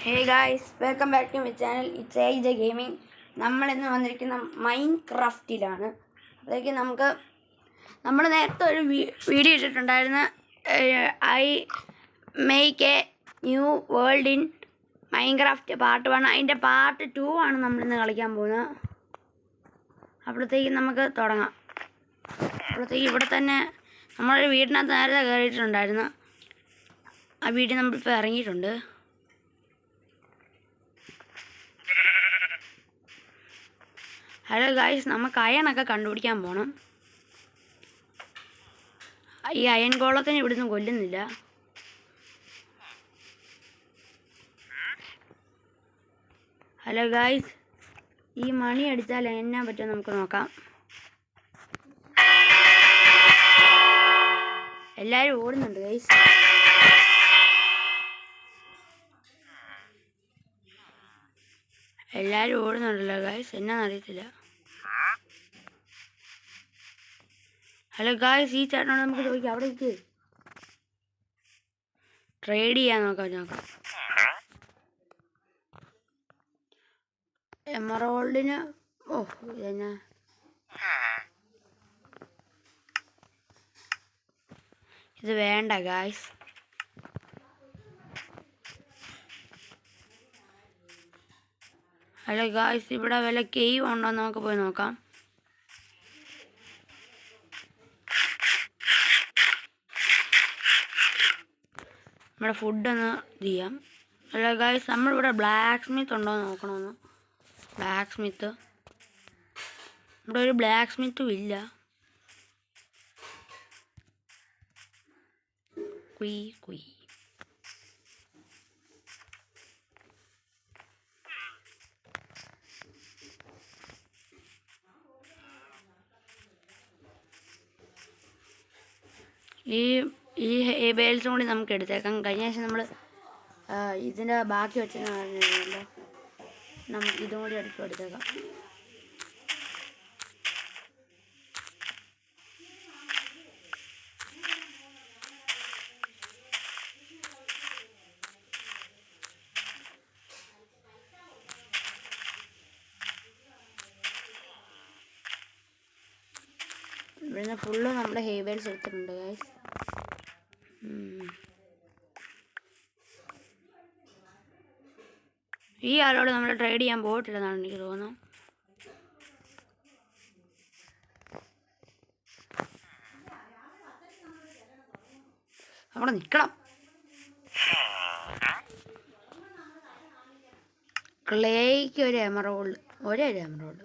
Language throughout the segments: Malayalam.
Hey guys, welcome back to my channel. It's AJ gaming. നമ്മളിന്ന് വന്നിരിക്കുന്ന മൈൻക്രാഫ്റ്റിലാണ്. അപ്പോഴേക്ക് നമ്മൾ നേരത്തെ ഒരു വീഡിയോ ഇട്ടിട്ടുണ്ടായിരുന്നു. I make a new world in Minecraft part 1. അതിൻ്റെ പാർട്ട് 2 ആണ് നമ്മളിന്ന് കളിക്കാൻ പോകുന്നത്. അപ്പോഴത്തേക്ക് നമുക്ക് തുടങ്ങാം. അപ്പോഴത്തേക്ക് ഇവിടെ തന്നെ നമ്മളൊരു വീടിനകത്ത് നേരത്തെ കയറിയിട്ടുണ്ടായിരുന്നു. ആ വീട്ടിൽ നമ്മളിപ്പോൾ ഇറങ്ങിയിട്ടുണ്ട്. ഹലോ ഗായ്സ്, നമുക്ക് അയണൊക്കെ കണ്ടുപിടിക്കാൻ പോകണം. ഈ അയൺ ഗോളത്തിനെ ഇവിടുന്ന് കൊല്ലുന്നില്ല. ഹലോ ഗായ്സ്, ഈ മണി അടിച്ചാൽ എന്നാ പറ്റുമോ നമുക്ക് നോക്കാം. എല്ലാവരും ഓടുന്നുണ്ട് ഗായ്സ്. എല്ലാവരും ഓടുന്നുണ്ടല്ലോ ഗായ്സ്, എന്നാന്നറിയത്തില്ല. ഹലോ ഗായ്സ്, ഈ ചേട്ടനോട് നമുക്ക് ചോദിക്കാം. അവിടെ ഇരിക്ക്, ട്രേഡ് ചെയ്യാൻ നോക്കാം. എമറോൾഡിന് എന്നാ ഇത് വേണ്ട ഗായ്സ്. ഹലോ ഗായ്സ്, ഇവിടെ വല്ല കേവ് ഉണ്ടോ നമുക്ക് പോയി നോക്കാം. നമ്മുടെ ഫുഡൊന്ന് ചെയ്യാം. ഹലോ ഗായ്സ്, നമ്മളിവിടെ ബ്ലാക്ക് സ്മിത്ത് ഉണ്ടോ എന്ന് നോക്കണമെന്ന്. ബ്ലാക്ക് സ്മിത്ത് ഇവിടെ ഒരു ബ്ലാക്ക് സ്മിത്തും ഇല്ല. കുയി ഈ ബേൽസും കൂടി നമുക്ക് എടുത്തേക്കാം. കഴിഞ്ഞ പ്രാവശ്യം നമ്മൾ ഇതിൻ്റെ ബാക്കി വെച്ചല്ലോ, നമുക്ക് ഇതും കൂടി എടുത്തേക്കാം. ഇവിടുന്ന് ഫുള്ള് നമ്മുടെ ഹേബേൽസ് എടുത്തിട്ടുണ്ട് ഗൈസ്. ഈ ആളോട് നമ്മൾ ട്രേഡ് ചെയ്യാൻ പോയിട്ടില്ലെന്നാണ് എനിക്ക് തോന്നുന്നത്. അവിടെ നിൽക്കണം. ക്ലേക്ക് ഒരു എമറോൾഡ്, ഒരേ എമറോൾഡ്.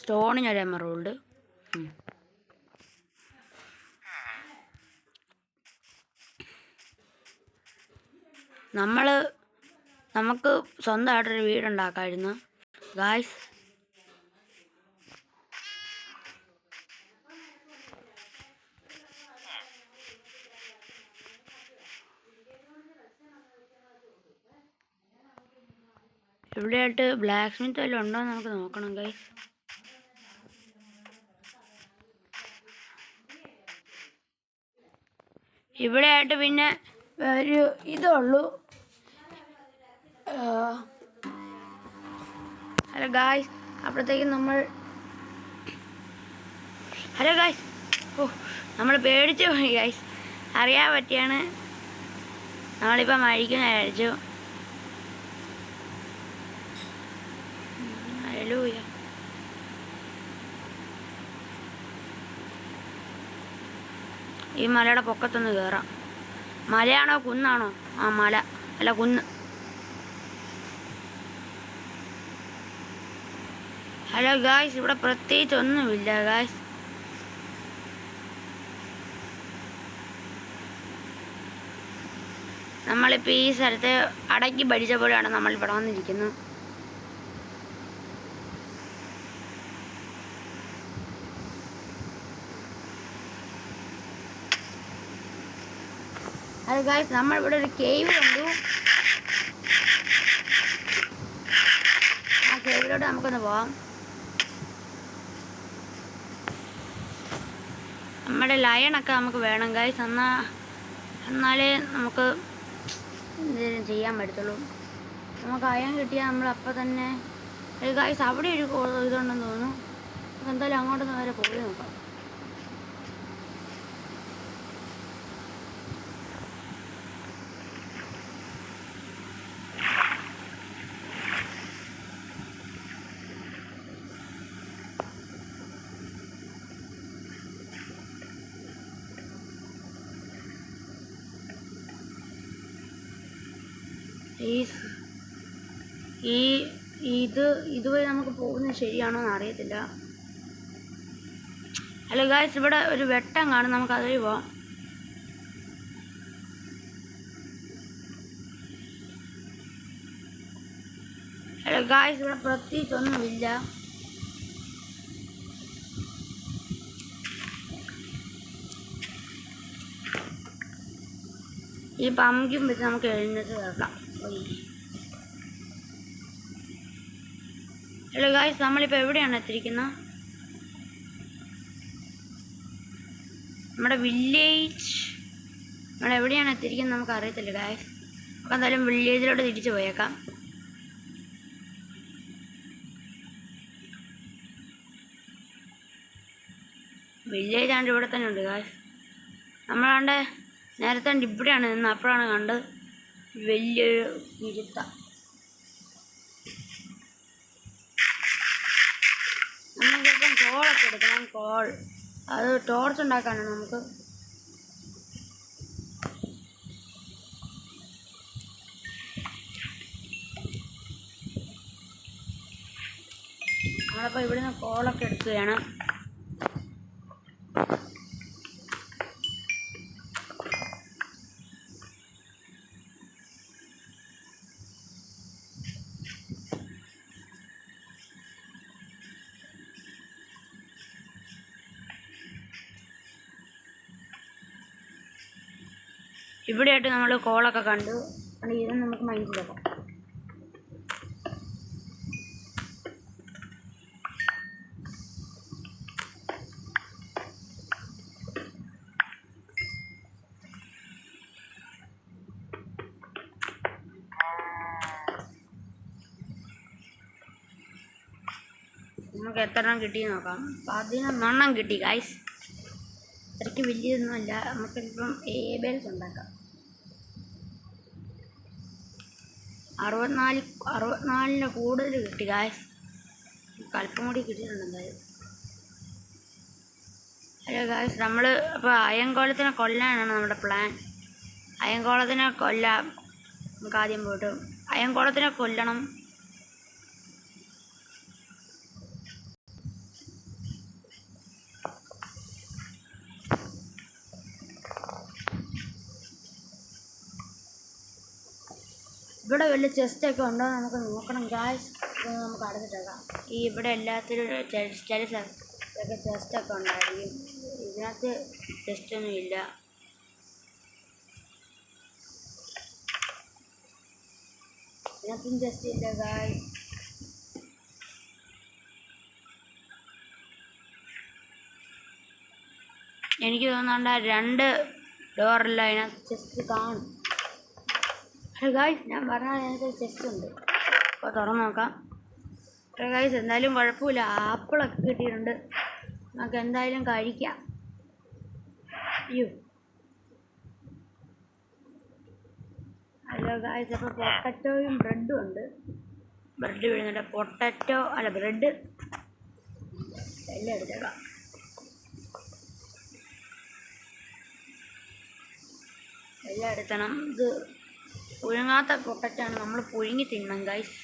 സ്റ്റോണിനൊരു എമറോൾഡ്. നമുക്ക് സ്വന്തമായിട്ടൊരു വീടുണ്ടാക്കാമായിരുന്നു ഗായ്സ്. ഇവിടെയായിട്ട് ബ്ലാക്ക് സ്മിത്ത് വല്ലതും ഉണ്ടോ എന്ന് നമുക്ക് നോക്കണം ഗൈസ്. ഇവിടെയായിട്ട് പിന്നെ ഒരു ഇതുള്ളൂ. ഹലോ ഗായ്സ്, അപ്പോഴത്തേക്കും ഹലോ ഗായ്സ്, നമ്മൾ പേടിച്ചു പോയി ഗായ്സ്. അറിയാൻ പറ്റിയാണ് നമ്മളിപ്പോൾ മഴിക്കുന്ന വിചാരിച്ചു. ഹല്ലേലൂയ. ഈ മലയുടെ പൊക്കത്തൊന്ന് കയറാം. മലയാണോ കുന്നാണോ? മല അല്ല കുന്ന്. ഹലോ ഗായ്സ്, ഇവിടെ പ്രത്യേകിച്ച് ഒന്നുമില്ല ഗായ്സ്. നമ്മളിപ്പോൾ ഈ സ്ഥലത്ത് അടക്കി പഠിച്ച പോലെയാണ് നമ്മളിവിടെ വന്നിരിക്കുന്നത്. ഹലോ ഗായ്സ്, നമ്മളിവിടെ ഒരു കേവ് കണ്ടു. ആ കേവിലോട്ട് നമുക്കൊന്ന് പോവാം. നമ്മുടെ ലയണൊക്കെ നമുക്ക് വേണം ഗൈസ്. എന്നാൽ എന്നാലേ നമുക്ക് എന്തെങ്കിലും ചെയ്യാൻ പറ്റത്തുള്ളൂ. നമുക്ക് അയൺ കിട്ടിയാൽ നമ്മൾ അപ്പം തന്നെ ഗൈസ് അവിടെ ഒരു ഇതുണ്ടെന്ന് തോന്നുന്നു. എന്തായാലും അങ്ങോട്ടൊന്ന് വരെ പോയി നോക്കാം. ഇതുവരെ നമുക്ക് പോകുന്നത് ശരിയാണോ എന്ന് അറിയത്തില്ല. ഹലോ ഗായ്സ്, ഇവിടെ ഒരു വെട്ടം കാണും, നമുക്ക് അതിൽ പോവാം. ഹലോ ഗായ്സ്, ഇവിടെ പ്രത്യേകിച്ചൊന്നുമില്ല. ഈ പമ്പിക്കും വെച്ച് നമുക്ക് എഴുന്നേറ്റ് കിടക്കാം. ഹലോ ഗായ്സ്, നമ്മളിപ്പോൾ എവിടെയാണ് എത്തിയിരിക്കുന്നത്? നമ്മുടെ വില്ലേജ് നമ്മളെവിടെയാണ് എത്തിയിരിക്കുന്നത് നമുക്ക് അറിയത്തില്ല ഗായ്സ്. നമുക്ക് എന്തായാലും വില്ലേജിലോട്ട് തിരിച്ചു പോയേക്കാം. വില്ലേജ് ആണ്ട് ഇവിടെ തന്നെ ഉണ്ട് ഗായ്സ്. നമ്മളാണ്ട് നേരത്തെ ഇവിടെയാണ് നിന്ന്, അപ്പോഴാണ് കണ്ടത് വലിയൊരു ഇരുത്ത. നമ്മൾ ചിലപ്പം കോളൊക്കെ എടുക്കണം. കോൾ അത് ടോർച്ച് ഉണ്ടാക്കാനാണ് നമുക്ക്. നമ്മളപ്പോൾ ഇവിടുന്ന് കോളൊക്കെ എടുക്കുകയാണ്. ഇവിടെയായിട്ട് നമ്മൾ കോളൊക്കെ കണ്ടു. ഇത് നമുക്ക് മൈൻഡ് ചെയ്യാം. നമുക്ക് എത്ര എണ്ണം കിട്ടിയെന്ന് നോക്കാം. 11 കിട്ടി ഗൈസ്. അത്രയ്ക്ക് വലിയതൊന്നുമല്ല. നമുക്കിപ്പം ഏബേൽസ് ഉണ്ടാക്കാം. 64 കൂടുതൽ കിട്ടി ഗൈസ്. അല്പം കൂടി കിട്ടിയിട്ടുണ്ട് എന്തായാലും. ഹലോ ഗൈസ്, നമ്മൾ അപ്പോൾ അയങ്കോളത്തിനെ കൊല്ലാനാണ് നമ്മുടെ പ്ലാൻ. അയങ്കോളത്തിനെ കൊല്ലാം. നമുക്ക് ആദ്യം പോയിട്ട് അയങ്കോളത്തിനെ കൊല്ലണം. ഇവിടെ വല്ല ചെസ്റ്റൊക്കെ ഉണ്ടോ നമുക്ക് നോക്കണം ഗായ്സ്. നമുക്ക് അടച്ചിട്ടേക്കാം. ഈ ഇവിടെ എല്ലാത്തിലും ചില സ്ഥലത്തൊക്കെ ചെസ്റ്റൊക്കെ ഉണ്ടായിരിക്കും. ഇതിനകത്ത് ചെസ്റ്റൊന്നും ഇല്ല. ഇതിനകത്തും ചെസ്റ്റ് ഇല്ല ഗായ്സ്. എനിക്ക് തോന്നുന്നുണ്ട് 2 ഡോറല്ല അതിനകത്ത് ചെസ്റ്റ് കാണും. ഗായ്സ്, ഞാൻ പറഞ്ഞാൽ അതിനകത്ത് ചെസ്റ്റ് ഉണ്ട്. അപ്പോൾ തുറന്ന് നോക്കാം. ഗായ്സ്, എന്തായാലും കുഴപ്പമില്ല. ആപ്പിളൊക്കെ കിട്ടിയിട്ടുണ്ട്. നമുക്ക് എന്തായാലും കഴിക്കാം. അയ്യോ, ഹലോ ഗായ്സ്, അപ്പോൾ പൊട്ടറ്റോയും ബ്രെഡും ഉണ്ട്. ബ്രെഡ് വീഴുന്നുണ്ട്. പൊട്ടറ്റോ അല്ല ബ്രെഡ് എല്ലാം എടുത്തേക്കാം. എല്ലാം എടുക്കണം. ഇത് പുഴുങ്ങാത്ത പൊട്ടറ്റാണ്. നമ്മൾ പുഴുങ്ങി തിന്നണം ഗൈസ്.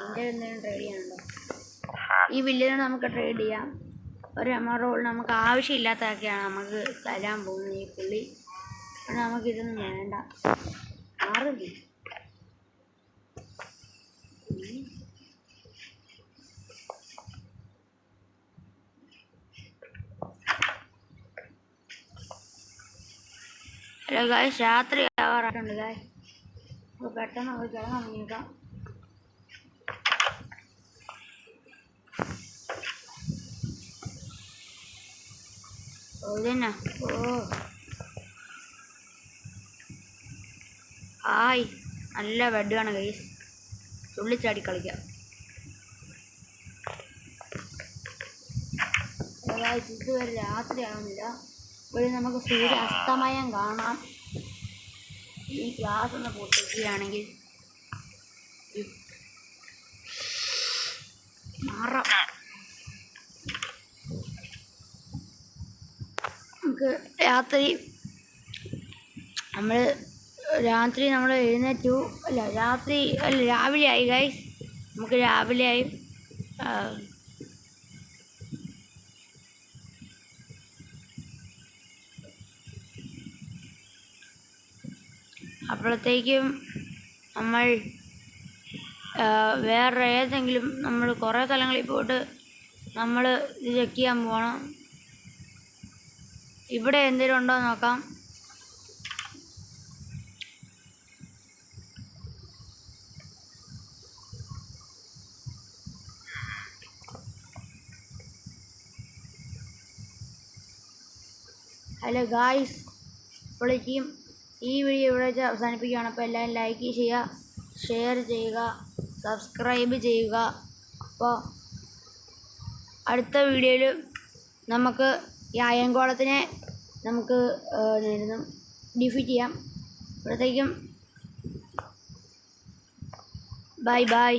എൻ്റെ എന്തെങ്കിലും ട്രേഡ് ചെയ്യാനുണ്ടോ? ഈ വില്ലേജ് നമുക്ക് ട്രേഡ് ചെയ്യാം. ഒരു എമറോൾ നമുക്ക് ആവശ്യമില്ലാത്തതൊക്കെയാണ് നമുക്ക് തരാൻ പോകുന്നത് ഈ പുള്ളി. അപ്പോൾ നമുക്കിതൊന്നും വേണ്ട. മാറില്ല. ഹലോ ഗായ്സ്, രാത്രി ആവാറായിട്ടുണ്ട് ഗായ്സ്. അപ്പോൾ പെട്ടെന്ന് നമുക്ക് കിടന്നു തുടങ്ങിയേക്കാം. ഇതന്നെ. ഓ ഹായ്, നല്ല ബെഡാണ് ഗൈസ്, തുള്ളിച്ചാടി കളിക്കാം. ഇതുവരെ രാത്രി ആവുന്നില്ല, ഇവിടെ നമുക്ക് സൂര്യ അസ്തമയം കാണാം. ഈ ഗ്ലാസ് ഒന്ന് പൊട്ടിക്കുകയാണെങ്കിൽ മാറാം. നമുക്ക് രാത്രി നമ്മൾ എഴുന്നേറ്റു, രാവിലെ ആയി ഗൈസ്, നമുക്ക് രാവിലെ ആയി. അപ്പോഴത്തേക്കും നമ്മൾ വേറെ ഏതെങ്കിലും, നമ്മൾ കുറേ സ്ഥലങ്ങളിൽ പോയിട്ട് നമ്മൾ ഇത് ചെക്ക് ചെയ്യാൻ പോകണം. ഇവിടെ എന്തെങ്കിലും ഉണ്ടോ എന്ന് നോക്കാം. ഹലോ ഗായ്സ്, ഇപ്പോഴേക്കും ഈ വീഡിയോ ഇവിടെ വെച്ച് അവസാനിപ്പിക്കുകയാണ്. അപ്പോൾ എല്ലാവരും ലൈക്ക് ചെയ്യുക, ഷെയർ ചെയ്യുക, സബ്സ്ക്രൈബ് ചെയ്യുക. അപ്പോൾ അടുത്ത വീഡിയോയിൽ നമുക്ക് ഈ അയൻകോളത്തിനെ നമുക്ക് ഡിഫീറ്റ് ചെയ്യാം. അപ്പോഴത്തേക്കും ബൈ ബൈ.